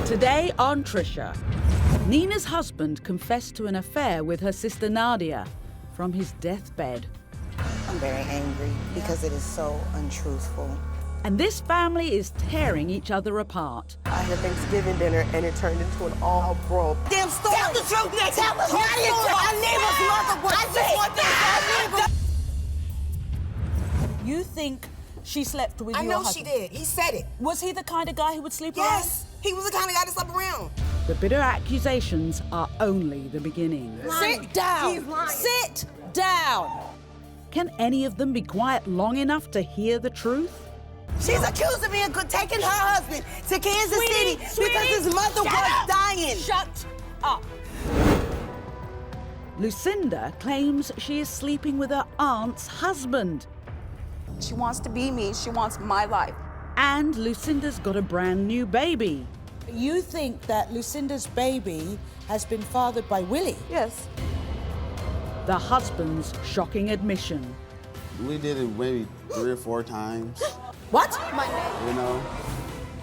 Today on Trisha, Nina's husband confessed to an affair with her sister Nadia from his deathbed. I'm very angry because it is so untruthful. And this family is tearing each other apart. I had Thanksgiving dinner and it turned into an all broke. Damn story! Tell the truth, Nick! Tell us Nadia! Our neighbor's mother was just one thing. You think she slept with your husband? I know she did. He said it. Was he the kind of guy who would sleep around? Yes. He was the kind of guy that slept around. The bitter accusations are only the beginning. Sit down. Sit down. Can any of them be quiet long enough to hear the truth? She's accusing me of taking her husband to Kansas City because his mother was dying. Shut up. Lucinda claims she is sleeping with her aunt's husband. She wants to be me. She wants my life. And Lucinda's got a brand new baby. You think that Lucinda's baby has been fathered by Willie? Yes. The husband's shocking admission. We did it maybe 3 or 4 times. What? You know?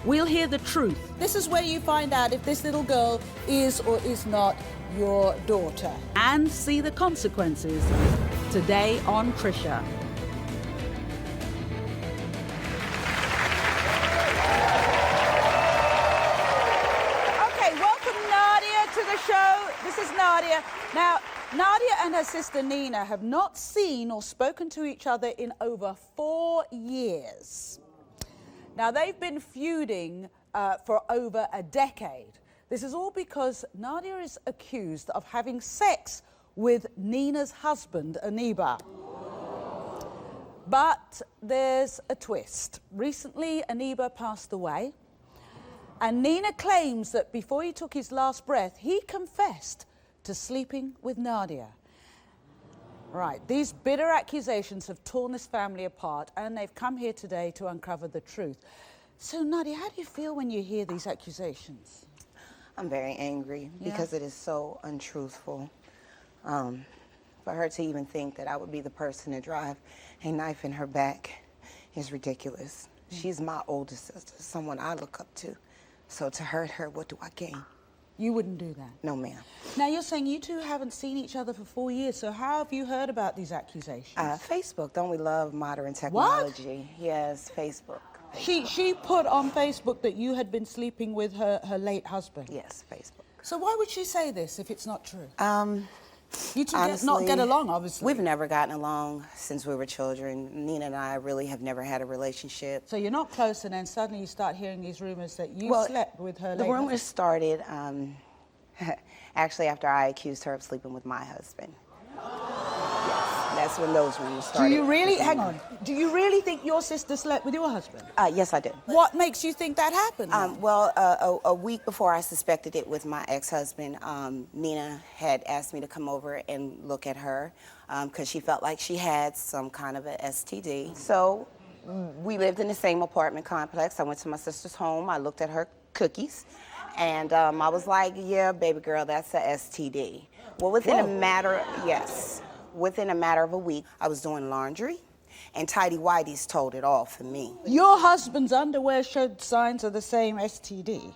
We'll hear the truth. This is where you find out if this little girl is or is not your daughter. And see the consequences. Today on Trisha. Show. This is Nadia. Now, Nadia and her sister Nina have not seen or spoken to each other in over 4 years. Now, they've been feuding for over a decade. This is all because Nadia is accused of having sex with Nina's husband, Aniba. But there's a twist. Recently, Aniba passed away. And Nina claims that before he took his last breath, he confessed to sleeping with Nadia. Right, these bitter accusations have torn this family apart, and they've come here today to uncover the truth. So, Nadia, how do you feel when you hear these accusations? I'm very angry because it is so untruthful. For her to even think that I would be the person to drive a knife in her back is ridiculous. She's my oldest sister, someone I look up to. So to hurt her, what do I gain? You wouldn't do that? No, ma'am. Now, you're saying you two haven't seen each other for 4 years, so how have you heard about these accusations? Facebook. Don't we love modern technology? What? Yes, Facebook. She put on Facebook that you had been sleeping with her late husband? Yes, Facebook. So why would she say this if it's not true? You two honestly, not get along, obviously. We've never gotten along since we were children. Nina and I really have never had a relationship. So you're not close, and then suddenly you start hearing these rumors that you slept with her late The rumors husband. started actually after I accused her of sleeping with my husband. That's when those rumors started. Do you really, hang on, do you really think your sister slept with your husband? Yes, I do. What makes you think that happened? A week before I suspected it with my ex-husband, Nina had asked me to come over and look at her because she felt like she had some kind of an STD. So we lived in the same apartment complex. I went to my sister's home. I looked at her cookies, and I was like, yeah, baby girl, that's a STD. Well, within a matter of a week, I was doing laundry, and Tidy Whitey's told it all for me. Your husband's underwear showed signs of the same STD.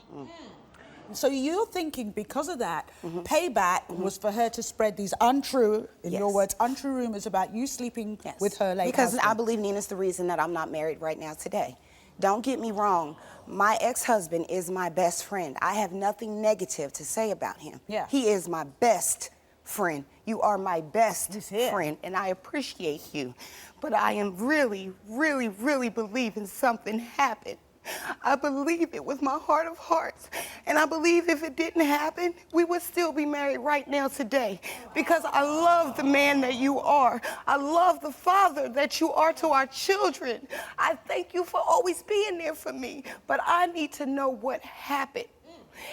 So you're thinking because of that, payback was for her to spread these untrue, in your words, untrue rumors about you sleeping with her late husband. Because I believe Nina's the reason that I'm not married right now today. Don't get me wrong. My ex-husband is my best friend. I have nothing negative to say about him. Yeah. He is my best friend. You are my best friend, and I appreciate you. But I am really, really, really believing something happened. I believe it with my heart of hearts. And I believe if it didn't happen, we would still be married right now today. Because I love the man that you are. I love the father that you are to our children. I thank you for always being there for me. But I need to know what happened.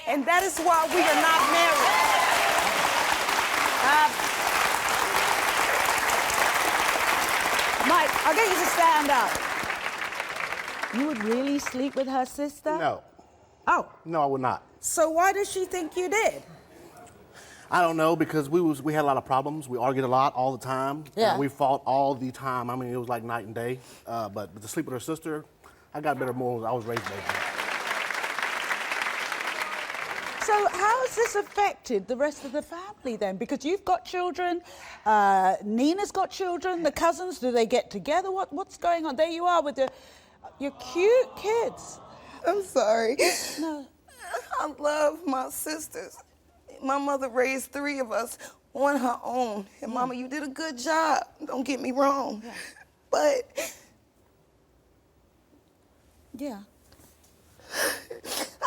And that is why we are not married. Mike, I'll get you to stand up. You would really sleep with her sister? No. Oh. No, I would not. So why does she think you did? I don't know, because we had a lot of problems. We argued a lot all the time. Yeah. We fought all the time. I mean, it was like night and day. But to sleep with her sister, I got better morals. I was raised baby. So how has this affected the rest of the family then? Because you've got children, Nina's got children, the cousins, do they get together? What's going on? There you are with your cute kids. I'm sorry. No. I love my sisters. My mother raised 3 of us on her own. And Mama, you did a good job. Don't get me wrong. Yeah. But Yeah.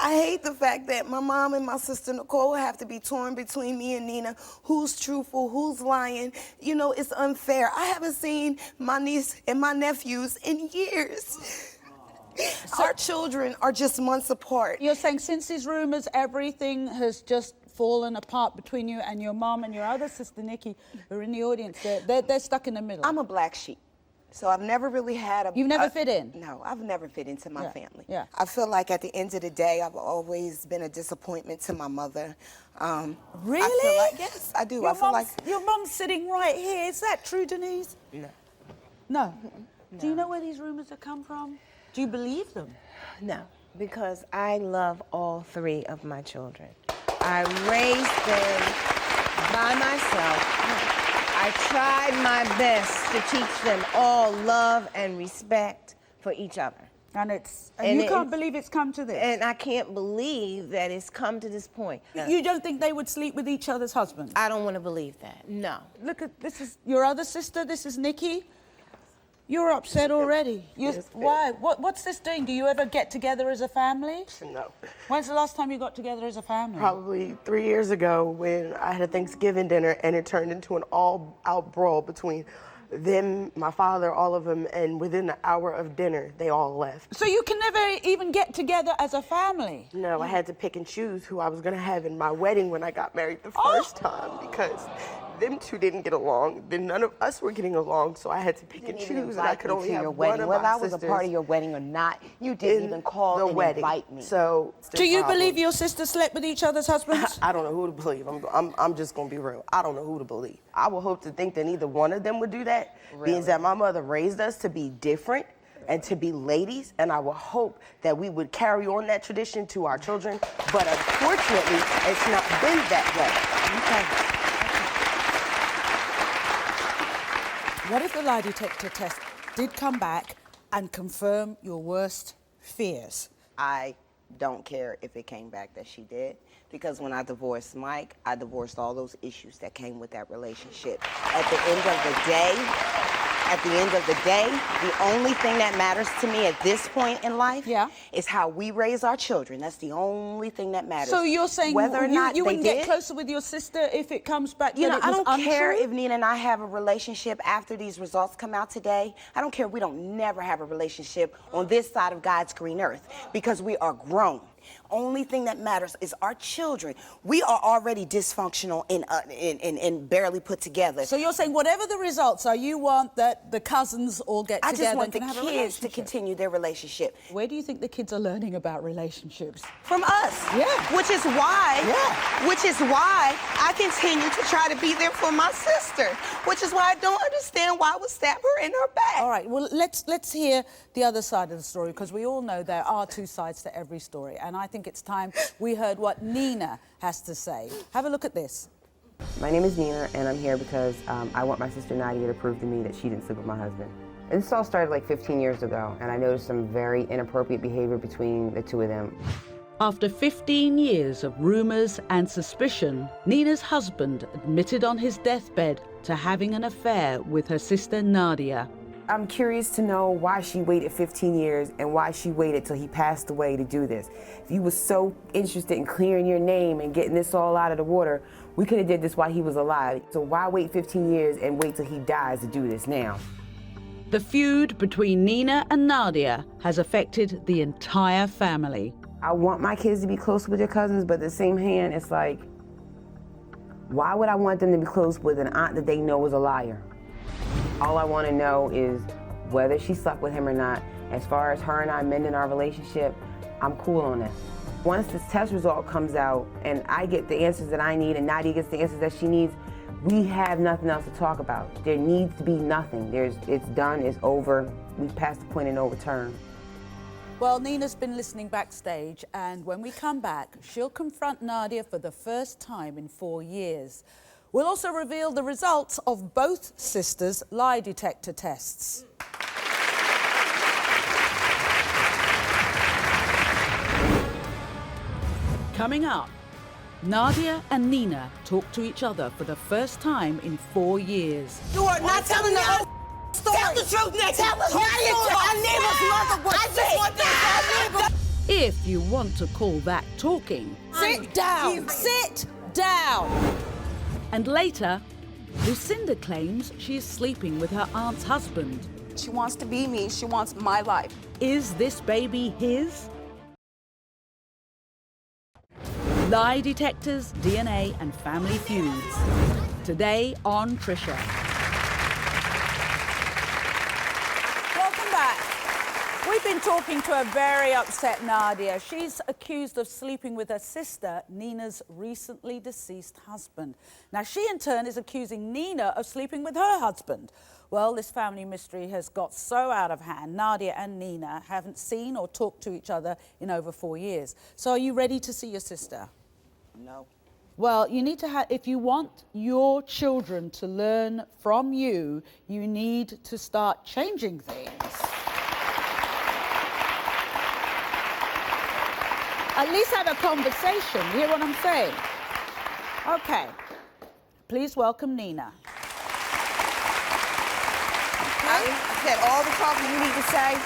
I hate the fact that my mom and my sister Nicole have to be torn between me and Nina. Who's truthful, who's lying? You know, it's unfair. I haven't seen my niece and my nephews in years. Our children are just months apart. You're saying since these rumours, everything has just fallen apart between you and your mom and your other sister, Nikki, who are in the audience. They're stuck in the middle. I'm a black sheep. So I've never really had a... You've never fit in? No, I've never fit into my family. Yeah. I feel like at the end of the day, I've always been a disappointment to my mother. Really? I feel like, yes, I do. I feel like... Your mom's sitting right here. Is that true, Denise? No. No? Do you know where these rumours have come from? Do you believe them? No, because I love all 3 of my children. I raised them by myself. I tried my best to teach them all love and respect for each other. And you can't believe it's come to this? And I can't believe that it's come to this point. You don't think they would sleep with each other's husbands? I don't want to believe that, no. Look at, this is your other sister, this is Nikki. You're upset already. Why? What's this doing? Do you ever get together as a family? No. When's the last time you got together as a family? Probably 3 years ago when I had a Thanksgiving dinner and it turned into an all-out brawl between them, my father, all of them, and within an hour of dinner, they all left. So you can never even get together as a family? No, I had to pick and choose who I was gonna have in my wedding when I got married the first time because them 2 didn't get along. Then none of us were getting along, so I had to pick and choose, and I could only have one of my Whether I was sisters a part of your wedding or not, you didn't even call and invite me. So, Do you believe your sisters slept with each other's husbands? I don't know who to believe. I'm just gonna be real. I don't know who to believe. I would hope to think that neither one of them would do that, being that my mother raised us to be different and to be ladies, and I would hope that we would carry on that tradition to our children, but unfortunately, it's not been that way. Okay. What if the lie detector test did come back and confirm your worst fears? I don't care if it came back that she did, because when I divorced Mike, I divorced all those issues that came with that relationship. At the end of the day, the only thing that matters to me at this point in life is how we raise our children. That's the only thing that matters. So you're saying whether or not you they wouldn't get closer with your sister if it comes back that it was I don't untrue? care if Nina and I have a relationship after these results come out today. I don't care if we don't never have a relationship on this side of God's green earth, because we are grown. Only thing that matters is our children. We are already dysfunctional and barely put together. So you're saying whatever the results are, you want that the cousins all get I together just want the and have a kids to relationship. continue their relationship. Where do you think the kids are learning about relationships? From us. Yeah. Which is why I continue to try to be there for my sister. Which is why I don't understand why I would stab her in her back. All right, well, let's hear the other side of the story, because we all know there are 2 sides to every story, and I think it's time we heard what Nina has to say. Have a look at this. My name is Nina, and I'm here because I want my sister Nadia to prove to me that she didn't sleep with my husband. And this all started like 15 years ago, and I noticed some very inappropriate behavior between the 2 of them. After 15 years of rumors and suspicion, Nina's husband admitted on his deathbed to having an affair with her sister Nadia. I'm curious to know why she waited 15 years and why she waited till he passed away to do this. If you were so interested in clearing your name and getting this all out of the water, we could have did this while he was alive. So why wait 15 years and wait till he dies to do this now? The feud between Nina and Nadia has affected the entire family. I want my kids to be close with their cousins, but at the same hand, it's like, why would I want them to be close with an aunt that they know is a liar? All I want to know is whether she slept with him or not. As far as her and I mending our relationship, I'm cool on that. Once this test result comes out and I get the answers that I need and Nadia gets the answers that she needs, we have nothing else to talk about. There needs to be nothing. It's done, it's over. We've passed the point of no return. Well, Nina's been listening backstage, and when we come back, she'll confront Nadia for the first time in 4 years. We'll also reveal the results of both sisters' lie detector tests. Coming up, Nadia and Nina talk to each other for the first time in 4 years. You are not telling the whole story. Tell the truth, Nick. Tell us Nadia, our neighbor's mother was If you want to call that talking. Sit down! Sit down! And later, Lucinda claims she is sleeping with her aunt's husband. She wants to be me. She wants my life. Is this baby his? Lie detectors, DNA, and family feuds. Today on Trisha. Welcome back. We've been talking to a very upset Nadia. She's accused of sleeping with her sister, Nina's recently deceased husband. Now, she in turn is accusing Nina of sleeping with her husband. Well, this family mystery has got so out of hand, Nadia and Nina haven't seen or talked to each other in over 4 years. So are you ready to see your sister? No. Well, you need to have, if you want your children to learn from you, you need to start changing things. At least have a conversation. You hear what I'm saying? Okay. Please welcome Nina. I said all the talking you need to say.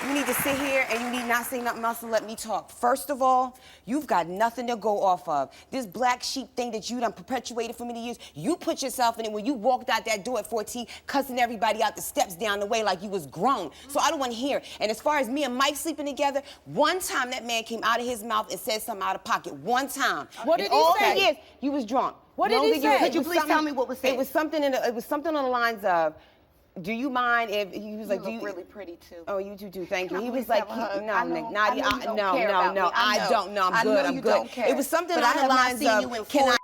You need to sit here and you need not say nothing else and let me talk. First of all, you've got nothing to go off of. This black sheep thing that you done perpetuated for many years, you put yourself in it when you walked out that door at 14, cussing everybody out the steps down the way like you was grown. So I don't want to hear. And as far as me and Mike sleeping together, one time that man came out of his mouth and said something out of pocket. One time. What did he all say? The years, you was drunk. What did he say? Could you please tell me what was said? It was something on the lines of, do you mind if he was like, do you really pretty too. Oh, you too. Thank you. Can I he was please like, have a hug? no, Nadia, I know you don't care about me. I don't know. I'm good. I'm good. It was something along the lines of, can I,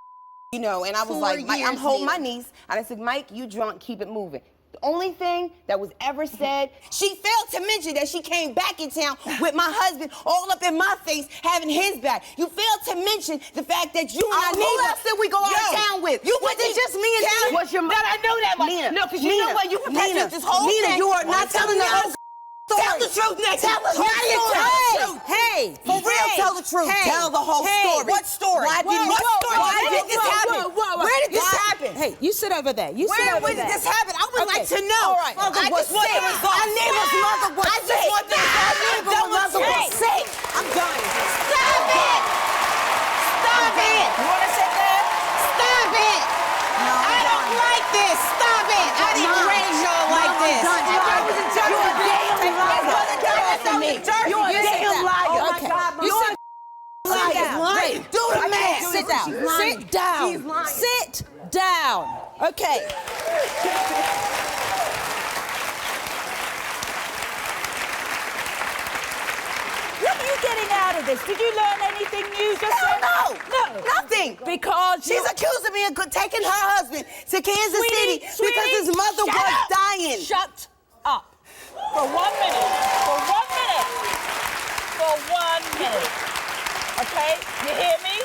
you know? And I was like, Mike, I'm holding my knees, and I said, Mike, you drunk, keep it moving. The only thing that was ever said, she failed to mention that she came back in town with my husband all up in my face, having his back. You failed to mention the fact that you and I Who else did we go out of town with? You Was it just me and you? What's your That I know that much. Nina, No, because you know what? You perpetuate this whole thing. Nina, you are not telling the whole story. Tell the truth, Nick. Tell us Nadia, tell the truth. Hey! For real, tell the truth. Hey. Tell the whole story. What story? Why did this happen? Where did this happen? Hey, you sit over there. You sit over Where there. did this happen? I would like to know. All right. I just want the results. Our neighbor's mother was I just want the sick. I'm done. Stop it! Stop it! You want to sit there? Stop it! I don't like this. Stop it! I didn't raise y'all like this. You're a damn liar. You're a damn liar. Okay. You sit Liar. Do the math. Sit down. Sit down. Sit down. Okay. What are you getting out of this? Did you learn anything new just then? No. Nothing. Because She's accusing me of taking her husband to Kansas City because his mother was dying. Shut up. For 1 minute. For 1 minute. For 1 minute. Okay? You hear me?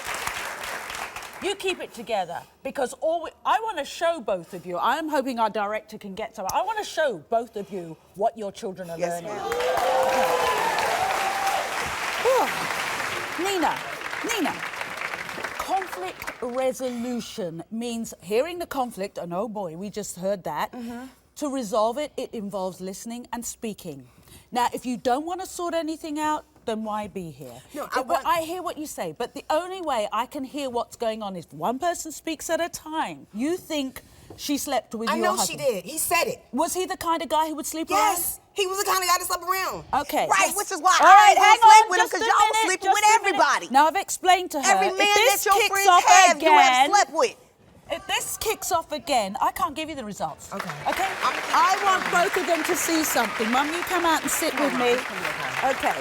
You keep it together because I want to show both of you. I'm hoping our director can get some. I want to show both of you what your children are learning. Nina, conflict resolution means hearing the conflict, and oh boy, we just heard that. To resolve it, it involves listening and speaking. Now, if you don't want to sort anything out, then why be here? No, I hear what you say, but the only way I can hear what's going on is one person speaks at a time. You think she slept with your husband. I know she did. He said it. Was he the kind of guy who would sleep Yes. around? He was the kind of guy that slept around. Okay. Right, which is why All I right, ain't hang gonna sleep on, with him just because a y'all was minute, sleeping just with a minute. everybody. Now, I've explained to her. Every if man this that your kicks friends off have, again, you have slept with. If this kicks off again, I can't give you the results. Okay. Okay? I want both of them to see something. Mum, you come out and sit with me. Okay.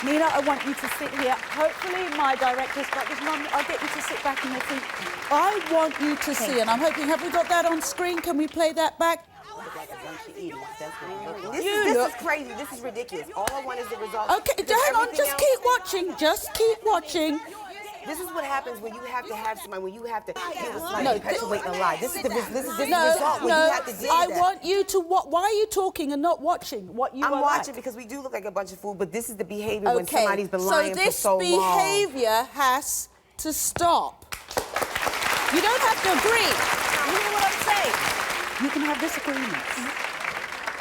Nina, I want you to sit here. Hopefully my director's got this. Mum, I'll get you to sit back in your seat. I want you to see, and I'm hoping, have we got that on screen? Can we play that back? when she's eating. That's what this is crazy. This is ridiculous. All I want is the results. Okay, hang on, just keep watching. Just keep watching. This is what happens when you have to have somebody, when you have to perpetuate a lie. This is the result when you have to deal with I that. want you to why are you talking and not watching what you I'm are watching like? because we do look like a bunch of fools, but this is the behavior when somebody's been lying for so long. So this behavior has to stop. You don't have to agree. You hear what I'm saying? You can have disagreements.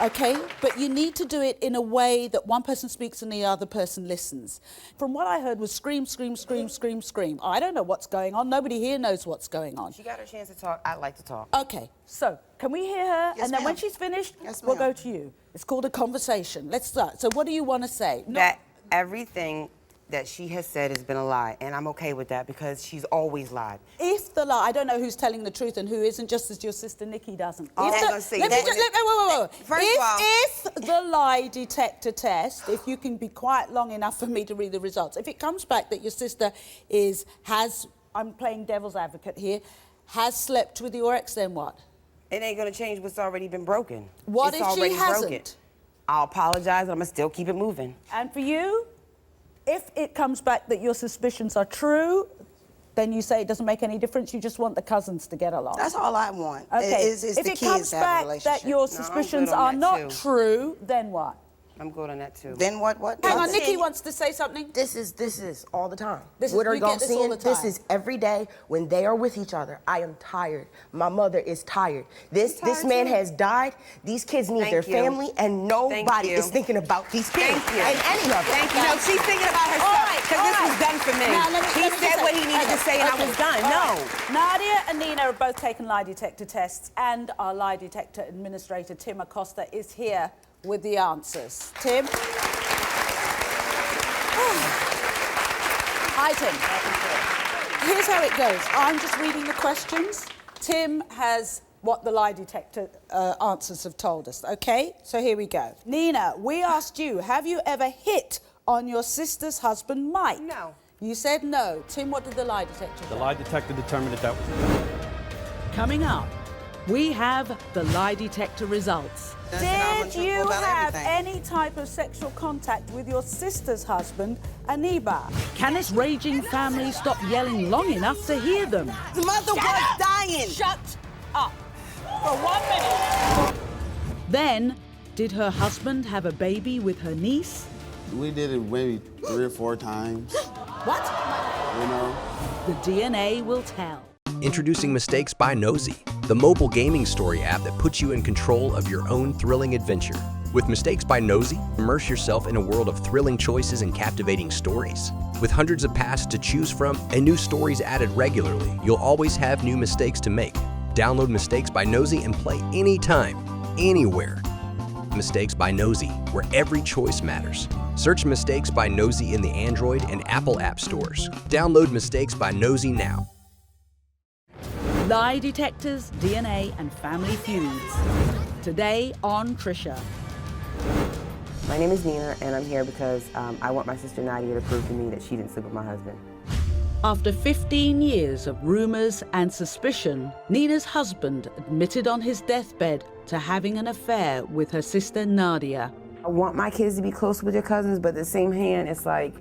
Okay, but you need to do it in a way that one person speaks and the other person listens. From what I heard was scream, scream, scream, scream, scream. I don't know what's going on. Nobody here knows what's going on. She got her chance to talk. I'd like to talk. Okay, so can we hear her? Yes, and then when ma'am. she's finished, Yes, we'll ma'am. go to you. It's called a conversation. Let's start. So what do you want to say? That everything that she has said has been a lie, and I'm okay with that because she's always lied. If the lie, I don't know who's telling the truth and who isn't, just as your sister Nikki doesn't. Oh, If I'm the- gonna say let me that. just, wait. First of all- If the lie detector test, if you can be quiet long enough for me to read the results, if it comes back that your sister I'm playing devil's advocate here, has slept with your ex, then what? It ain't gonna change what's already been broken. What It's if she already hasn't? broken. I'll apologize, and I'm gonna still keep it moving. And for you, if it comes back that your suspicions are true, then you say it doesn't make any difference, you just want the cousins to get along. That's all I want. Okay. Is if the it kids comes to have a back relationship. that your I'm suspicions good on are that not too. true, then what? I'm good on that too. Then what? Hang on, Nothing. Nikki wants to say something. This is all the time. This is- What are we get y'all this all seeing? the This time. is every day when they are with each other. I am tired. My mother is tired. This man has died. These kids need their Thank you. family, and nobody you. is thinking about these kids. Thank you. And any of them. Thank you. No, she's thinking about herself because this was done for me. Now, let me He just said say- what he needed to say, and I was done. All No. right. Nadia and Nina have both taken lie detector tests, and our lie detector administrator, Tim Acosta, is here with the answers. Tim? Hi, Tim. Here's how it goes. I'm just reading the questions. Tim has what the lie detector answers have told us, okay? So here we go. Nina, we asked you, have you ever hit on your sister's husband, Mike? No. You said no. Tim, what did the lie detector The say? lie detector determined that was Coming up, we have the lie detector results. Did you have any type of sexual contact with your sister's husband, Aniba? Can this raging family stop yelling long enough to hear them? The mother was dying. Shut up for 1 minute. Then, did her husband have a baby with her niece? We did it maybe 3 or 4 times, What? you know? The DNA will tell. Introducing Mistakes by Nosey, the mobile gaming story app that puts you in control of your own thrilling adventure. With Mistakes by Nosey, immerse yourself in a world of thrilling choices and captivating stories. With hundreds of paths to choose from and new stories added regularly, you'll always have new mistakes to make. Download Mistakes by Nosey and play anytime, anywhere. Mistakes by Nosey, where every choice matters. Search Mistakes by Nosey in the Android and Apple app stores. Download Mistakes by Nosey now. Lie detectors, DNA, and family feuds. Today on Trisha. My name is Nina, and I'm here because I want my sister Nadia to prove to me that she didn't sleep with my husband. After 15 years of rumors and suspicion, Nina's husband admitted on his deathbed to having an affair with her sister Nadia. I want my kids to be close with their cousins, but at the same hand, it's like,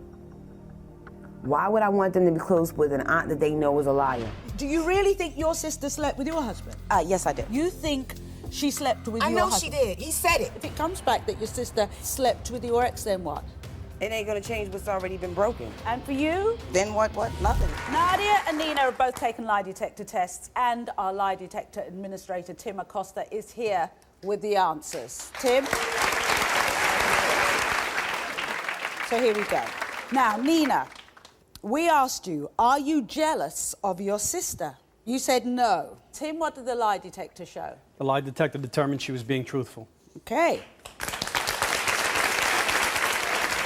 why would I want them to be close with an aunt that they know is a liar? Do you really think your sister slept with your husband? Yes, I did. You think she slept with your husband? did. He said it. If it comes back that your sister slept with your ex, then what? It ain't gonna change what's already been broken. And for you? Then what? Nothing. Nadia and Nina have both taken lie detector tests, and our lie detector administrator, Tim Acosta, is here with the answers. Tim? So here we go. Now, Nina, we asked you, are you jealous of your sister? You said no. Tim, what did the lie detector show? the lie detector determined she was being truthful. Okay.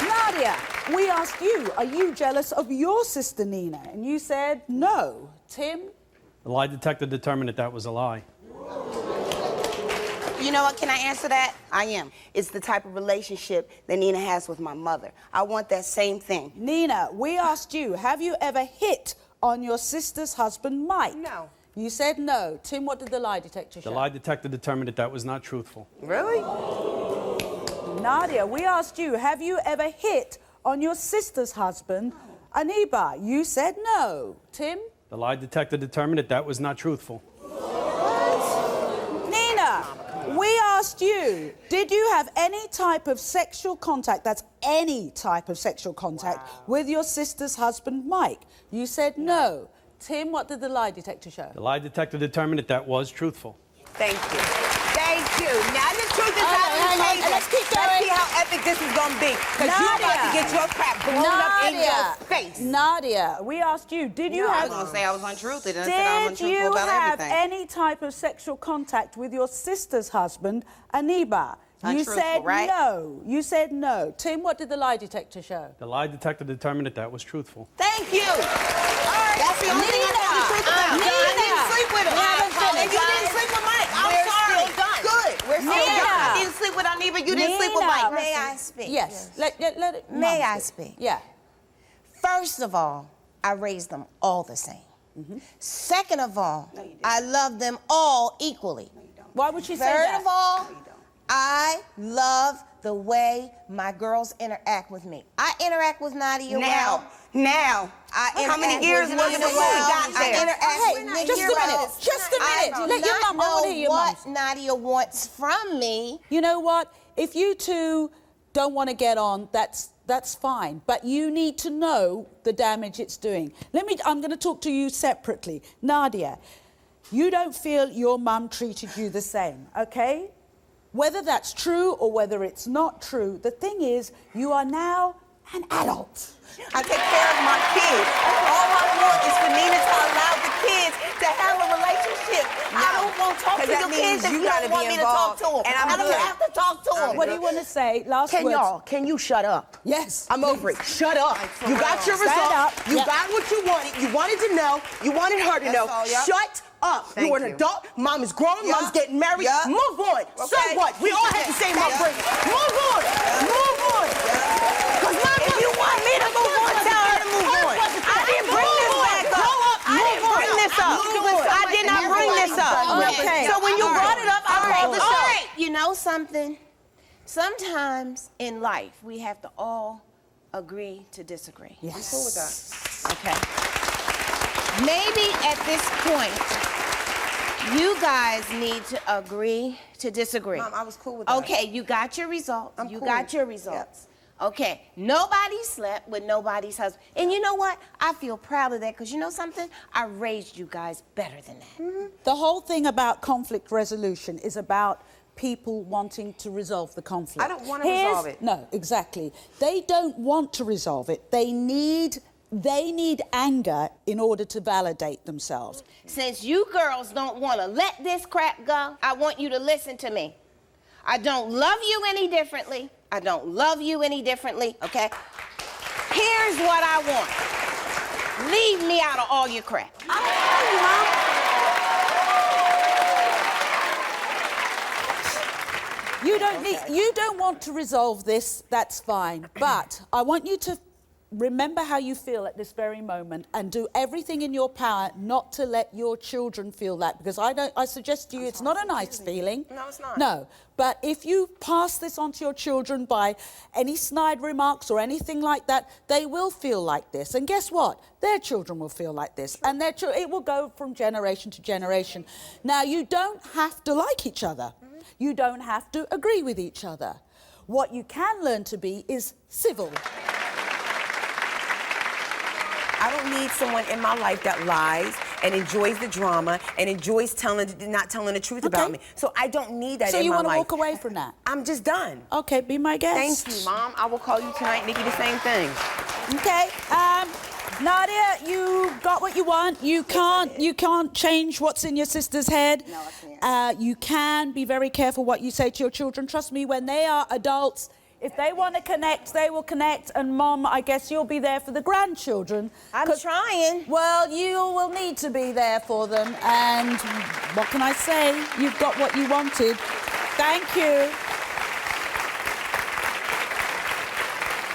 Nadia, we asked you, are you jealous of your sister Nina? And you said no. Tim? The lie detector determined that was a lie. You know what? Can I answer that? I am. It's the type of relationship that Nina has with my mother. I want that same thing. Nina, we asked you, have you ever hit on your sister's husband, Mike? No. You said no. Tim, what did the lie detector show? The lie detector determined that that was not truthful. Really? Nadia, we asked you, have you ever hit on your sister's husband, Aniba? You said no. Tim? The lie detector determined that that was not truthful. Nina, we asked you, did you have any type of sexual contact, that's any type of sexual contact, with your sister's husband, Mike? You said no. Tim, what did the lie detector show? The lie detector determined that that was truthful. Thank you. Thank you. Now the truth is out on the table. Let's keep going. Let's see how epic this is going to be. Because you're about to get your crap blown up in your face. Nadia, we asked you, did you have... I was going to say I was untruthful, and I said I was Did untruthful you about have everything. any type of sexual contact with your sister's husband, Aniba? You Untruthful, said right? no. You said no. Tim, what did the lie detector show? The lie detector determined that that was truthful. Thank you. All right. That's the only thing I told the truth about. Nina. I didn't sleep with him. And you didn't sleep with Mike. I'm sorry. Good. We're still done. I didn't sleep with Aniba. You didn't sleep with Mike. May I speak? Yes. Let it, May Mum I speak? Yeah. First of all, I raised them all the same. Second of all, I love them all equally. Why would she say Third that? of all, I love the way my girls interact with me. I interact with Nadia well. Now. How many years was it before we got I there? interact with just a minute. Just a minute. Let your mum. I want to hear your what mum. Nadia wants from me. You know what? If you two don't want to get on, that's fine. But you need to know the damage it's doing. I'm going to talk to you separately. Nadia, you don't feel your mum treated you the same, okay? Whether that's true or whether it's not true, the thing is, you are now an adult. I take care of my kids. All I want is for Nina to allow the kids to have a relationship. I don't want to talk to your kids if you don't want me to talk to them. And I don't have to talk to them. What do you want to say? Last words. Can you shut up? Yes. I'm over it. Shut up. You got your result. You got what you wanted. You wanted to know. You wanted her to know. Shut up. You're an adult. Mom is grown. Mom's getting married. Move on. So what? We all have the same upbringing. Move on. Move on. Because if you want me to move on, tell her to move on. I didn't bring this back up. I didn't bring this up. I did not bring this up. Okay. So when you brought it up, I called the show. All right, you know something? Sometimes in life, we have to all agree to disagree. Yes. I'm cool with that. Okay. Maybe at this point, you guys need to agree to disagree. Mom, I was cool with that. Okay, you got your results. I'm cool. Got your results. Okay, nobody slept with nobody's husband. And you know what? I feel proud of that because you know something? I raised you guys better than that. The whole thing about conflict resolution is about people wanting to resolve the conflict. I don't want to resolve it. No, exactly. They don't want to resolve it. They need anger in order to validate themselves. Since you girls don't want to let this crap go, I want you to listen to me. I don't love you any differently. I don't love you any differently, okay? Here's what I want. Leave me out of all your crap. I love you, Mom. You don't want to resolve this, that's fine. But I want you to remember how you feel at this very moment and do everything in your power not to let your children feel that, because I suggest to you it's not a nice feeling. No, it's not. No, but if you pass this on to your children by any snide remarks or anything like that, they will feel like this. And guess what? Their children will feel like this. And it will go from generation to generation. Now, you don't have to like each other. You don't have to agree with each other. What you can learn to be is civil. I don't need someone in my life that lies and enjoys the drama and enjoys not telling the truth about me. So I don't need that in my life. So you want to walk away from that? I'm just done. Okay, be my guest. Thank you, Mom. I will call you tonight, Nikki, the same thing. Okay. Nadia, you got what you want. You can't change what's in your sister's head. No, I can't. You can be very careful what you say to your children. Trust me, when they are adults, if they want to connect, they will connect. And Mom, I guess you'll be there for the grandchildren. I'm trying. Well, you will need to be there for them. And what can I say? You've got what you wanted. Thank you.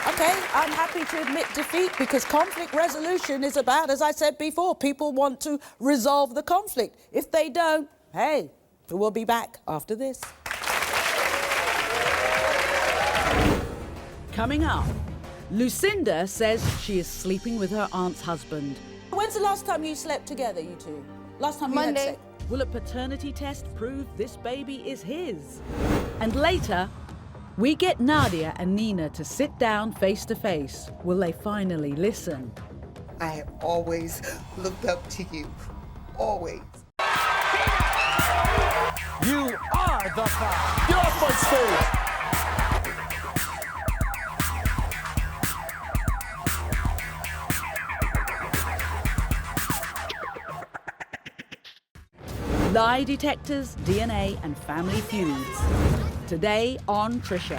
Okay, I'm happy to admit defeat because conflict resolution is about, as I said before, people want to resolve the conflict. If they don't, hey, we'll be back after this. Coming up, Lucinda says she is sleeping with her aunt's husband. When's the last time you slept together, you two? Last time you had Monday. sex? Will a paternity test prove this baby is his? And later, we get Nadia and Nina to sit down face to face. Will they finally listen? I have always looked up to you. Always. You are the five. Get off my stage. Lie detectors, DNA, and family feuds. Today on Trisha.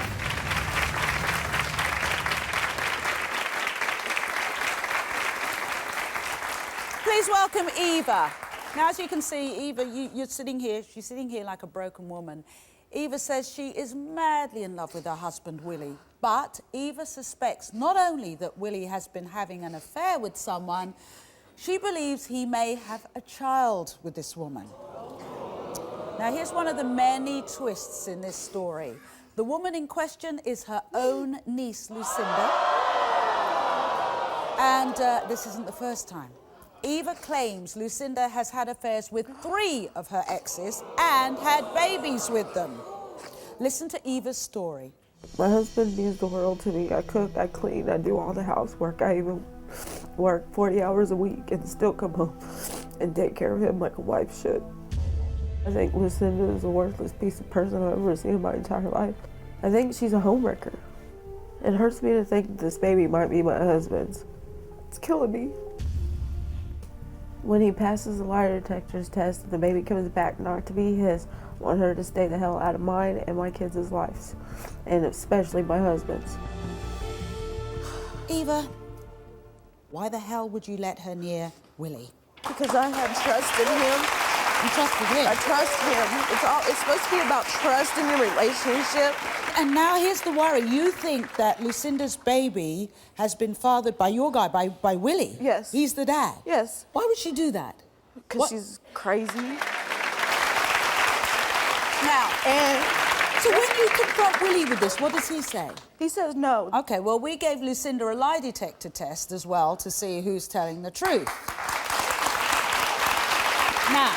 Please welcome Eva. Now, as you can see, Eva, you're sitting here. She's sitting here like a broken woman. Eva says she is madly in love with her husband, Willie. But Eva suspects not only that Willie has been having an affair with someone, she believes he may have a child with this woman. Now, here's one of the many twists in this story. The woman in question is her own niece, Lucinda. And this isn't the first time. Eva claims Lucinda has had affairs with 3 of her exes and had babies with them. Listen to Eva's story. My husband means the world to me. I cook, I clean, I do all the housework. I even work 40 hours a week and still come home and take care of him like a wife should. I think Lucinda is a worthless piece of person I've ever seen in my entire life. I think she's a homewrecker. It hurts me to think this baby might be my husband's. It's killing me. When he passes the lie detector's test and the baby comes back not to be his, I want her to stay the hell out of mine and my kids' lives, and especially my husband's. Eva, why the hell would you let her near Willie? Because I had trust in him. You trusted him? I trust him. It's supposed to be about trust in your relationship. And now here's the worry. You think that Lucinda's baby has been fathered by your guy, by Willie? Yes. He's the dad? Yes. Why would she do that? Because she's crazy. Now, so when you confront Willie with this, what does he say? He says no. Okay, well, we gave Lucinda a lie detector test as well to see who's telling the truth. Now,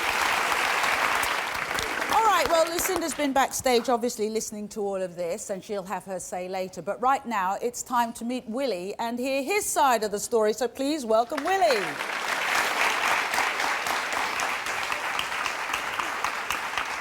all right, well, Lucinda's been backstage, obviously, listening to all of this, and she'll have her say later. But right now, it's time to meet Willie and hear his side of the story. So please welcome Willie.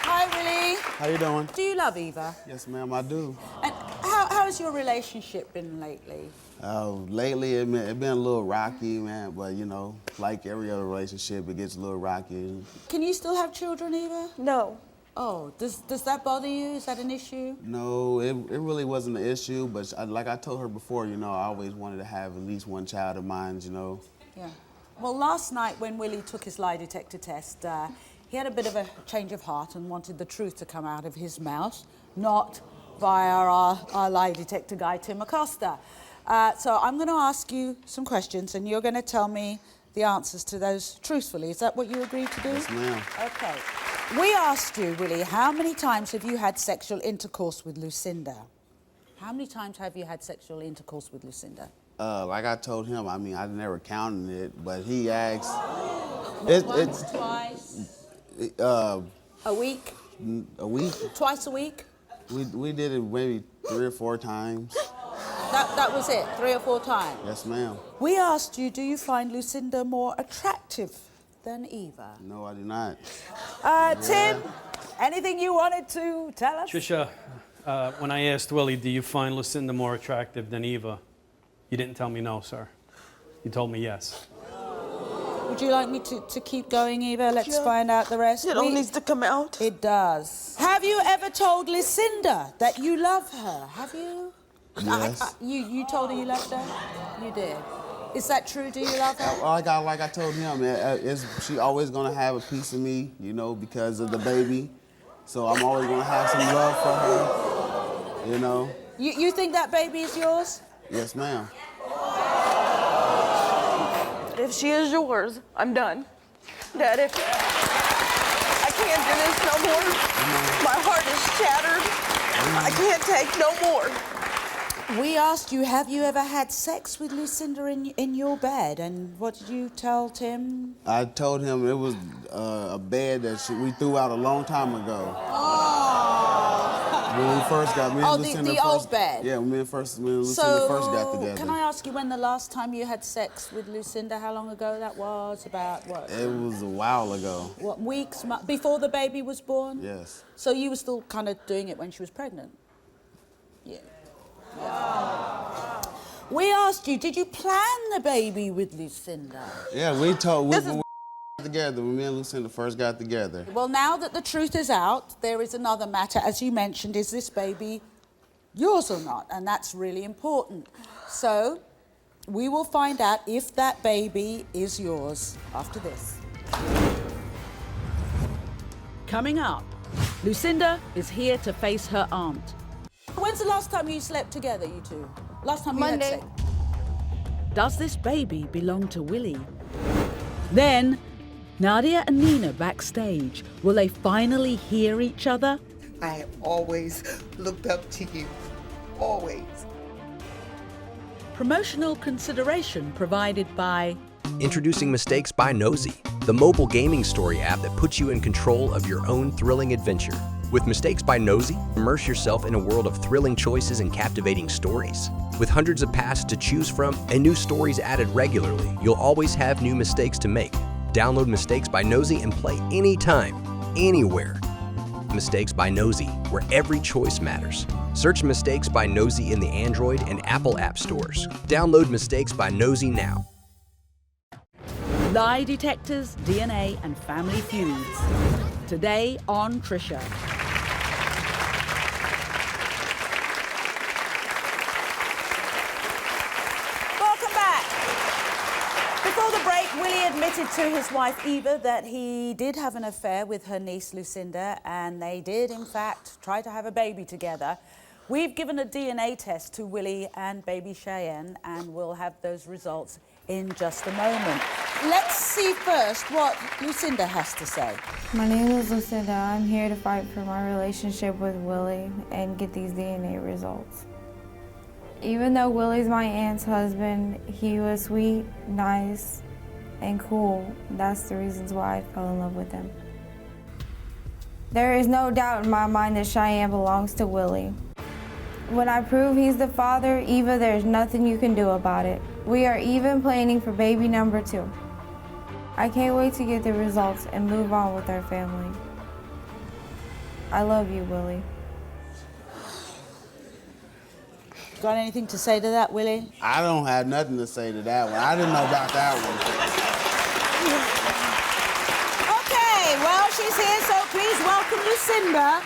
Hi, Willie. How you doing? Do you love Eva? Yes, ma'am, I do. And how has your relationship been lately? Lately, it been a little rocky, man, but, you know, like every other relationship, it gets a little rocky. Can you still have children, Eva? No. Oh, does that bother you? Is that an issue? No, it really wasn't an issue, but like I told her before, you know, I always wanted to have at least one child of mine, you know. Yeah. Well, last night when Willie took his lie detector test, he had a bit of a change of heart and wanted the truth to come out of his mouth, not via our lie detector guy, Tim Acosta. So I'm going to ask you some questions, and you're going to tell me the answers to those truthfully. Is that what you agreed to do? Yes, ma'am. Okay. We asked you, Willie, how many times have you had sexual intercourse with Lucinda? How many times have you had sexual intercourse with Lucinda? Like I told him, I mean, I never counted it, but he asked. Once, twice? A week? A week. Twice a week? We did it maybe 3 or 4 times. That was it, 3 or 4 times? Yes, ma'am. We asked you, do you find Lucinda more attractive than Eva? No, I do not. Tim, anything you wanted to tell us? Trisha, when I asked Willie, do you find Lucinda more attractive than Eva? You didn't tell me no, sir. You told me yes. Would you like me to keep going, Eva? Let's find out the rest. It all needs to come out. It does. Have you ever told Lucinda that you love her? Have you? Yes. You told her you loved her? You did. Is that true? Do you love her? Like I told him, she always gonna have a piece of me, you know, because of the baby. So I'm always gonna have some love for her, you know. You think that baby is yours? Yes, ma'am. If she is yours, I'm done. Dad, if I can't do this no more. My heart is shattered. I can't take no more. We asked you, have you ever had sex with Lucinda in your bed? And what did you tell Tim? I told him it was a bed that we threw out a long time ago. When we first got, me and Lucinda the old bed? Yeah, me and Lucinda first got together. Can I ask you when the last time you had sex with Lucinda, how long ago that was? About what? It was a while ago. What, weeks, before the baby was born? Yes. So you were still kind of doing it when she was pregnant? Yeah. We asked you, did you plan the baby with Lucinda? Yeah, we told, when we got together, when me and Lucinda first got together. Well, now that the truth is out, there is another matter. As you mentioned, is this baby yours or not? And that's really important. So we will find out if that baby is yours after this. Coming up, Lucinda is here to face her aunt. When's the last time you slept together, you two? Last time you Monday. had sex? Does this baby belong to Willie? Then, Nadia and Nina backstage. Will they finally hear each other? I have always looked up to you. Always. Promotional consideration provided by... Introducing Mistakes by Nosey, the mobile gaming story app that puts you in control of your own thrilling adventure. With Mistakes by Nosey, immerse yourself in a world of thrilling choices and captivating stories. With hundreds of pasts to choose from and new stories added regularly, you'll always have new mistakes to make. Download Mistakes by Nosey and play anytime, anywhere. Mistakes by Nosey, where every choice matters. Search Mistakes by Nosey in the Android and Apple app stores. Download Mistakes by Nosey now. Lie detectors, DNA, and family feuds. Today on Trisha. Welcome back. Before the break, Willie admitted to his wife Eva that he did have an affair with her niece Lucinda, and they did, in fact, try to have a baby together. We've given a DNA test to Willie and baby Cheyenne, and we'll have those results in just a moment. Let's see first what Lucinda has to say. My name is Lucinda. I'm here to fight for my relationship with Willie and get these DNA results. Even though Willie's my aunt's husband, he was sweet, nice, and cool. That's the reasons why I fell in love with him. There is no doubt in my mind that Cheyenne belongs to Willie. When I prove he's the father, Eva, there's nothing you can do about it. We are even planning for baby number 2. I can't wait to get the results and move on with our family. I love you, Willie. Got anything to say to that, Willie? I don't have nothing to say to that one. I didn't know about that one. Okay, well, she's here, so please welcome Lucinda.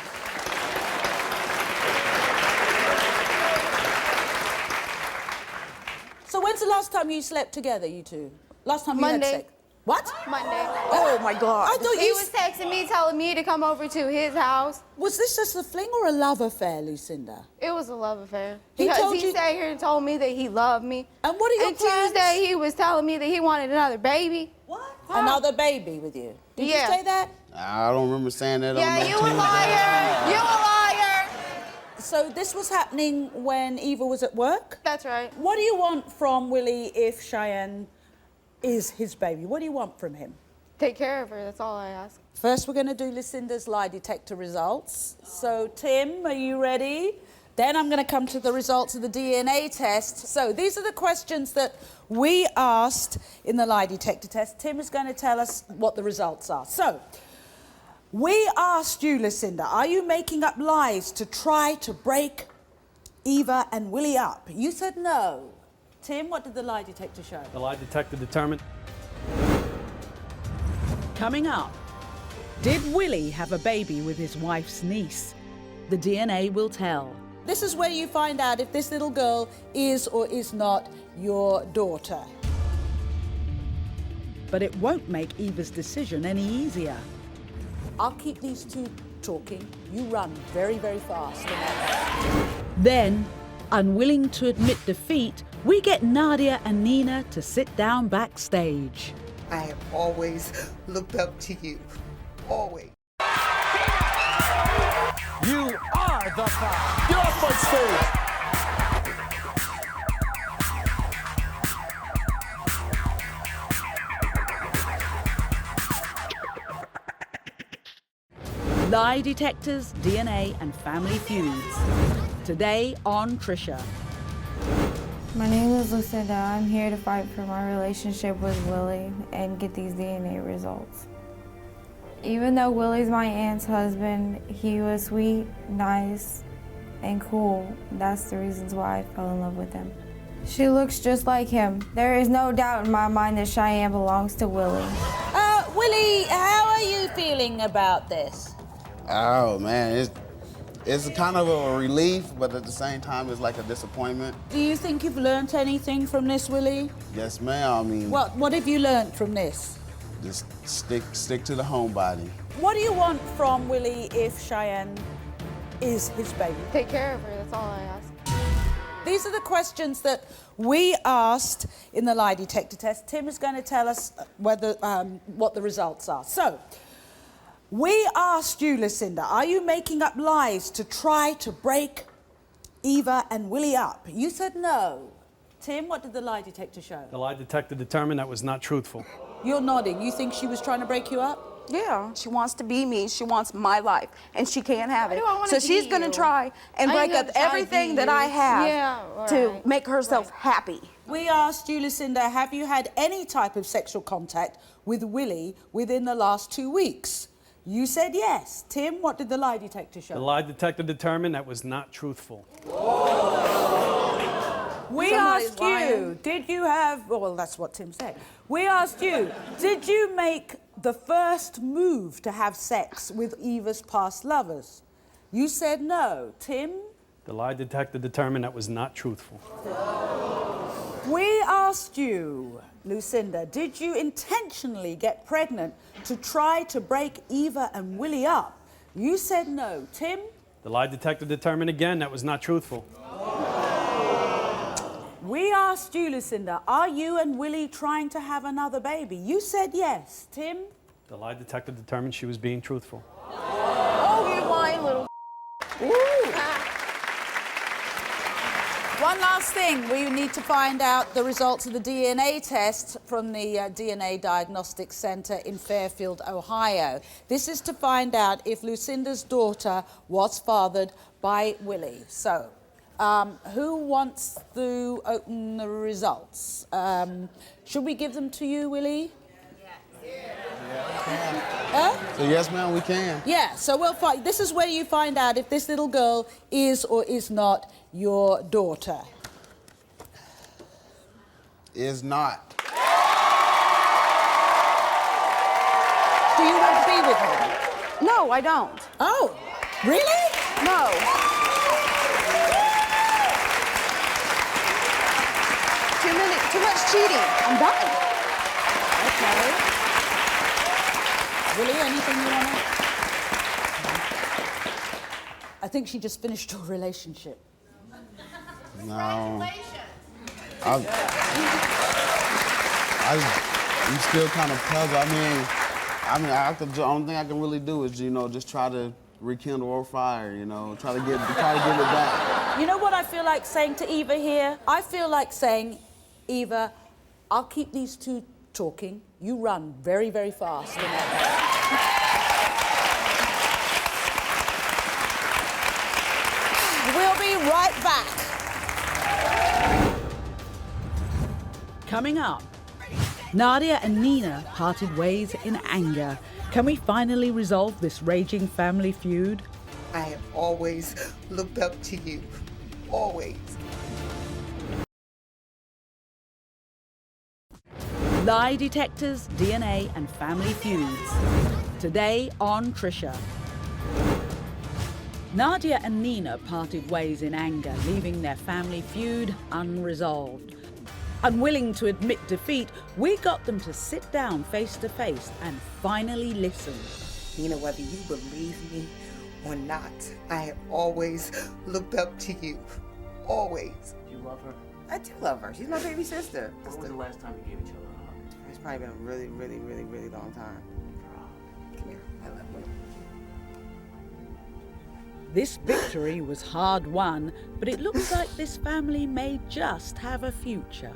So when's the last time you slept together, you two? Last time you Monday. had sex? What? Monday. Oh, my God. I thought He you... was texting me, telling me to come over to his house. Was this just a fling or a love affair, Lucinda? It was a love affair. He Because told he you- sat here and told me that he loved me. And what are your And plans? Tuesday, he was telling me that he wanted another baby. What? Another baby with you? Did Yeah. you say that? I don't remember saying that Yeah, on no you a Tuesday. liar. You a liar. So this was happening when Eva was at work? That's right. What do you want from Willie if Cheyenne is his baby? What do you want from him? Take care of her, that's all I ask. First, we're going to do Lucinda's lie detector results. So, Tim, are you ready? Then I'm going to come to the results of the DNA test. So, these are the questions that we asked in the lie detector test. Tim is going to tell us what the results are. So, we asked you, Lucinda, are you making up lies to try to break Eva and Willie up? You said no. Tim, what did the lie detector show? The lie detector determined. Coming up, did Willie have a baby with his wife's niece? The DNA will tell. This is where you find out if this little girl is or is not your daughter. But it won't make Eva's decision any easier. I'll keep these two talking. You run very, very fast. Then, Unwilling to admit defeat, we get Nadia and Nina to sit down backstage. I have always looked up to you. Always. You are the five. Get off my stage. Lie detectors, DNA, and family feuds. Today on Trisha. My name is Lucinda. I'm here to fight for my relationship with Willie and get these DNA results. Even though Willie's my aunt's husband, he was sweet, nice, and cool. That's the reasons why I fell in love with him. She looks just like him. There is no doubt in my mind that Cheyenne belongs to Willie. Willie, how are you feeling about this? Oh man, it's kind of a relief, but at the same time, it's like a disappointment. Do you think you've learnt anything from this, Willie? Yes, ma'am. I mean, What have you learnt from this? just stick to the homebody. What do you want from Willie if Cheyenne is his baby? Take care of her, that's all I ask. These are the questions that we asked in the lie detector test. Tim is going to tell us whether what the results are. So, we asked you, Lucinda, are you making up lies to try to break Eva and Willie up? You said no. Tim, what did the lie detector show? The lie detector determined that was not truthful. You're nodding. You think she was trying to break you up? Yeah, she wants to be me. She wants my life, and she can't have it. I wanna So she's be going to you? try and I break ain't up gonna try to everything be that you. I have Yeah, to right. make herself happy. We asked you, Lucinda, have you had any type of sexual contact with Willie within the last 2 weeks? You said yes. Tim, what did the lie detector show? The lie detector determined that was not truthful. We Somebody's asked you, lying. did you have, well, that's what Tim said. We asked you, did you make the first move to have sex with Eva's past lovers? You said no. Tim? The lie detector determined that was not truthful. We asked you, Lucinda, did you intentionally get pregnant to try to break Eva and Willie up? You said no. Tim? The lie detector determined again that was not truthful. We asked you, Lucinda, are you and Willie trying to have another baby? You said yes. Tim? The lie detector determined she was being truthful. Oh, you lying little. One last thing, we need to find out the results of the DNA test from the DNA Diagnostic Center in Fairfield, Ohio. This is to find out if Lucinda's daughter was fathered by Willie. So, who wants to open the results? Should we give them to you, Willie? So yes, ma'am, we can. Yeah, so we'll find. This is where you find out if this little girl is or is not your daughter. Is not. Do you want to be with her? No, I don't. Oh, really? No. Too much cheating. I'm done. Okay. Willie, anything you want to? I think she just finished her relationship. No. I'm still kind of puzzled. The only thing I can really do is, just try to rekindle our fire, try to get it back. You know what I feel like saying to Eva here? I feel like saying, Eva, I'll keep these two talking. You run very, very fast. We'll be right back. Coming up, Nadia and Nina parted ways in anger. Can we finally resolve this raging family feud? I have always looked up to you. Always. Lie detectors, DNA, and family feuds. Today on Trisha. Nadia and Nina parted ways in anger, leaving their family feud unresolved. Unwilling to admit defeat, we got them to sit down face to face and finally listen. Nina, whether you believe me or not, I have always looked up to you. always. Do you love her? I do love her. She's my baby sister. When was the last time you gave each other a hug? It's probably been a really, really, really, really long time. Come here. I love you. This victory was hard won, but it looks like this family may just have a future.